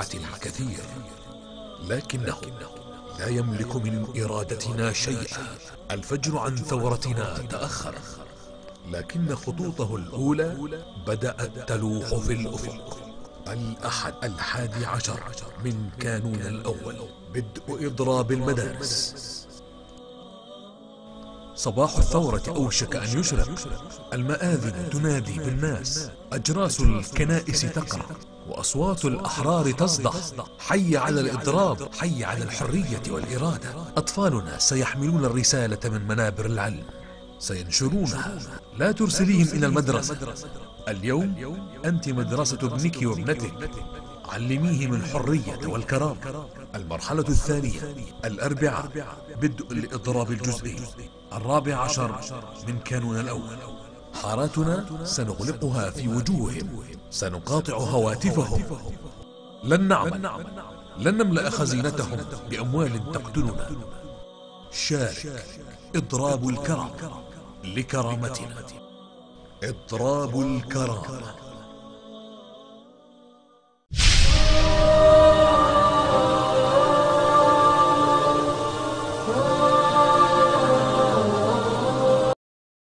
الكثير، لكنه لا يملك من إرادتنا شيئا. الفجر عن ثورتنا تأخر، لكن خطوطه الأولى بدأت تلوح في الأفق. الأحد 11 من كانون الأول، بدء إضراب المدارس. صباح الثورة أوشك أن يشرق، المآذن تنادي بالناس، أجراس الكنائس تقرع، وأصوات الأحرار تصدح: حي على الإضراب، حي على الحرية والإرادة. أطفالنا سيحملون الرسالة من منابر العلم، سينشرونها: لا ترسليهم إلى المدرسة، اليوم أنت مدرسة ابنك وابنتك، علميهم الحرية والكرامة. المرحلة الثانية، الأربعاء، بدء الإضراب الجزئي، 14 من كانون الأول. حاراتنا سنغلقها في وجوههم، سنقاطع هواتفهم، لن نعمل، لن نملأ خزينتهم بأموال تقتلنا. شارك، إضراب الكرامة لكرامتنا، إضراب الكرامة.